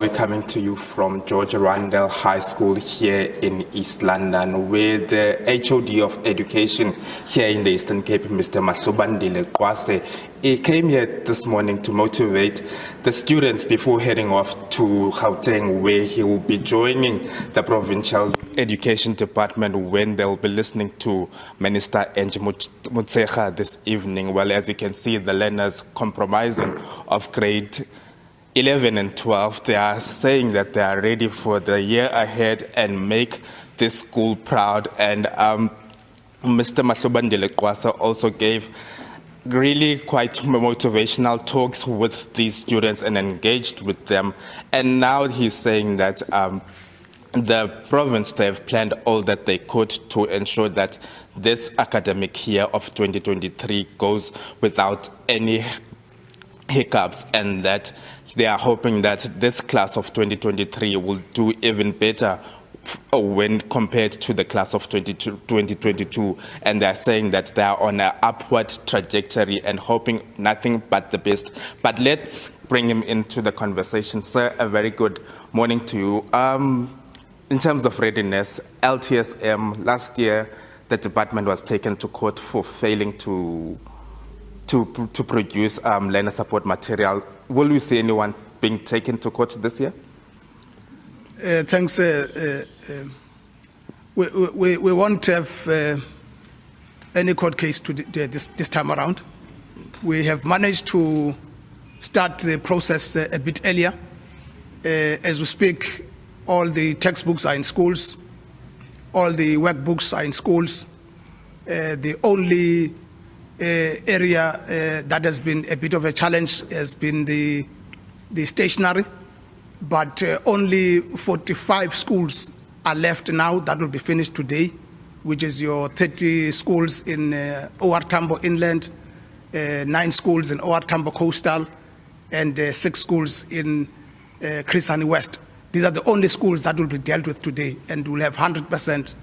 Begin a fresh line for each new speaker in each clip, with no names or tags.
We're coming to you from George Randall High School here in East London, where the HOD of Education here in the Eastern Cape, Mr. Vandalism, he came here this morning to motivate the students before heading off to Gauteng, where he will be joining the Provincial Education Department when they'll be listening to Minister Jantjies this evening. Well, as you can see, the learners compromising of grade 11 and 12, they are saying that they are ready for the year ahead and make this school proud. And Mr. Vandalism also gave really quite motivational talks with these students and engaged with them. And now he's saying that the province, they've planned all that they could to ensure that this academic year of 2023 goes without any hiccups, and that they are hoping that this class of 2023 will do even better when compared to the class of 2022. And they're saying that they are on an upward trajectory and hoping nothing but the best. But let's bring him into the conversation. Sir, a very good morning to you. In terms of readiness, LTSM, last year the department was taken to court for failing to produce learner support material. Will we see anyone being taken to court this year?
Thanks. We won't have any court case this time around. We have managed to start the process a bit earlier. As we speak, all the textbooks are in schools, all the workbooks are in schools. The only area that has been a bit of a challenge has been the stationery, but only 45 schools are left now. That will be finished today, which is your 30 schools in OR Tambo Inland, 9 schools in OR Tambo Coastal, and 6 schools in Crisani West. These are the only schools that will be dealt with today, and will have 100%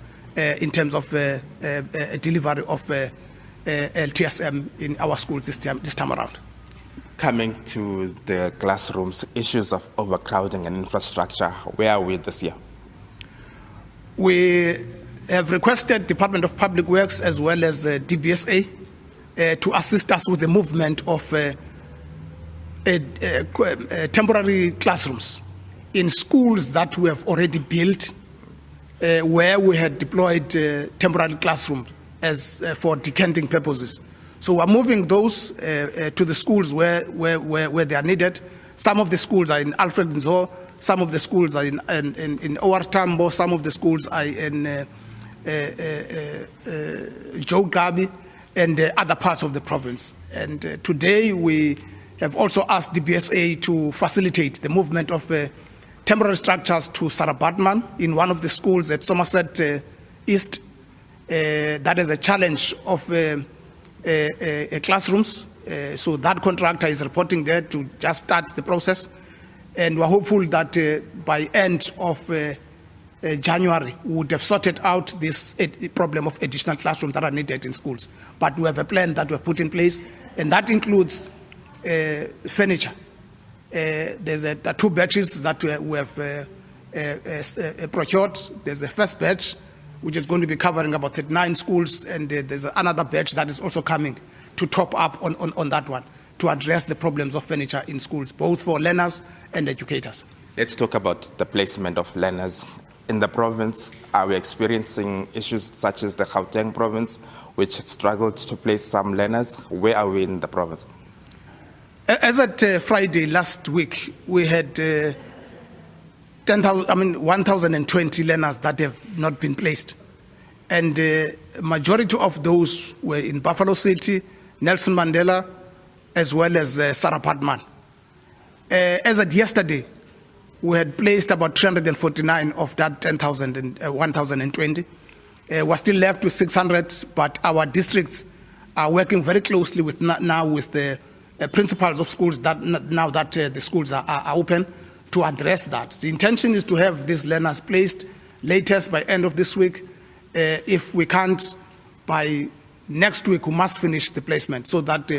in terms of delivery of LTSM in our schools this time around.
Coming to the classrooms, issues of overcrowding and infrastructure, where are we this year?
We have requested Department of Public Works as well as DBSA to assist us with the movement of temporary classrooms in schools that we have already built, where we had deployed temporary classrooms as for decanting purposes. So we're moving those to the schools where they are needed. Some of the schools are in Alfred Nzo, some of the schools are in OR Tambo, some of the schools are in Joe Gabi and other parts of the province. And today we have also asked DBSA to facilitate the movement of temporary structures to Sarah Batman in one of the schools at Somerset East. That is a challenge of classrooms. So that contractor is reporting there to just start the process. And we're hopeful that by end of January, we would have sorted out this problem of additional classrooms that are needed in schools. But we have a plan that we've put in place, and that includes furniture. There's 2 batches that we have procured. There's a first batch, which is going to be covering about 39 schools, and there's another batch that is also coming to top up on that one, to address the problems of furniture in schools, both for learners and educators.
Let's talk about the placement of learners. In the province, are we experiencing issues such as the Gauteng province, which struggled to place some learners? Where are we in the province?
As at Friday last week, we had 1,020 learners that have not been placed. And majority of those were in Buffalo City, Nelson Mandela, as well as Sarah Batman. As at yesterday, we had placed about 349 of that 1,020. We're still left with 600, but our districts are working very closely with the principals of schools that now that the schools are open, to address that. The intention is to have these learners placed latest by end of this week. If we can't, by next week, we must finish the placement so that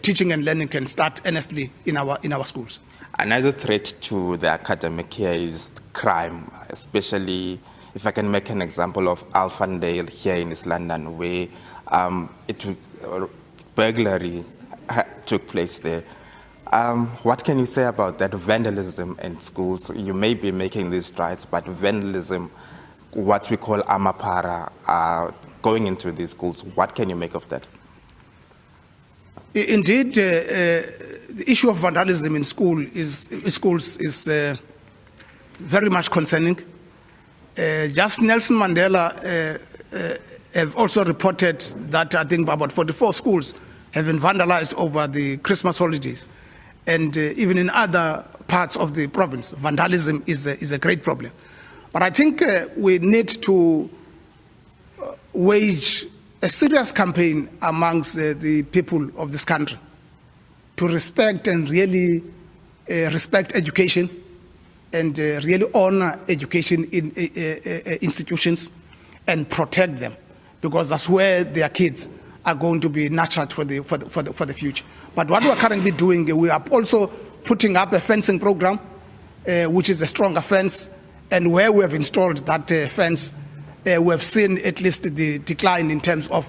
teaching and learning can start earnestly in our schools.
Another threat to the academic year is crime, especially if I can make an example of Alphandale here in East London, where burglary took place there. What can you say about that vandalism in schools? You may be making these strides, but vandalism, what we call amapara, going into these schools, what can you make of that?
Indeed, the issue of vandalism in schools is very much concerning. Just Nelson Mandela have also reported that I think about 44 schools have been vandalized over the Christmas holidays. And even in other parts of the province, vandalism is a great problem. But I think we need to wage a serious campaign amongst the people of this country to respect and really respect education and really honor education in institutions and protect them, because that's where their kids are going to be nurtured for the future. But what we are currently doing, we are also putting up a fencing program, which is a stronger fence, and where we have installed that fence, we have seen at least the decline in terms of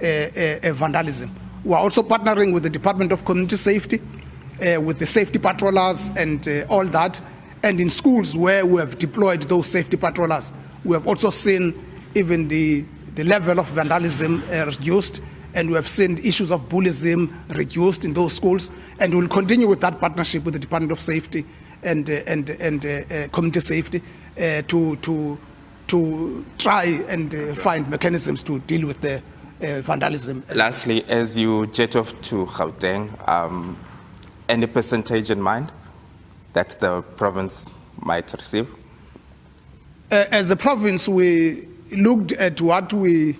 vandalism. We are also partnering with the Department of Community Safety, with the safety patrollers and all that. And in schools where we have deployed those safety patrollers, we have also seen even the level of vandalism reduced, and we have seen issues of bullying reduced in those schools. And we'll continue with that partnership with the Department of Safety and Community Safety to try and find mechanisms to deal with the vandalism.
Lastly, as you jet off to Gauteng, any percentage in mind that the province might receive?
As a province, we looked at what we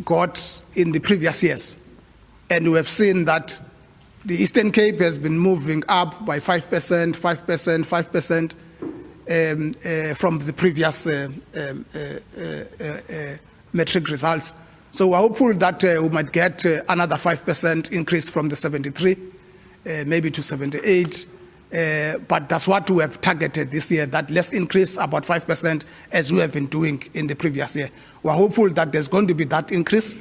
got in the previous years, and we have seen that the Eastern Cape has been moving up by 5%, 5%, 5% from the previous matric results. So we're hopeful that we might get another 5% increase from the 73, maybe to 78. But that's what we have targeted this year, that let's increase about 5% as we have been doing in the previous year. We're hopeful that there's going to be that increase.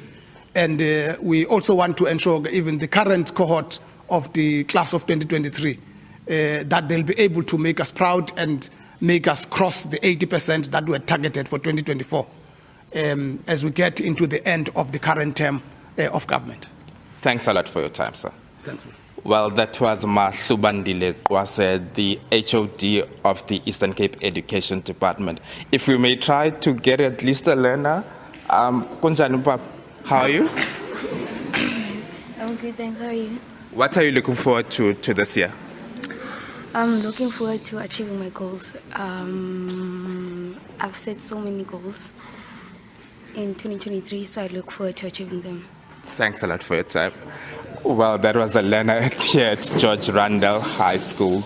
And we also want to ensure even the current cohort of the class of 2023, that they'll be able to make us proud and make us cross the 80% that were targeted for 2024 as we get into the end of the current term of government.
Thanks a lot for your time, sir.
Thanks.
Well, that was Mahlubandile Kwase, the HOD of the Eastern Cape Education Department. If we may try to get at least a learner, Kunjani Pap, how are you?
I'm good, thanks. How are you?
What are you looking forward to this year?
I'm looking forward to achieving my goals. I've set so many goals in 2023, so I look forward to achieving them.
Thanks a lot for your time. Well, that was a learner here at George Randall High School.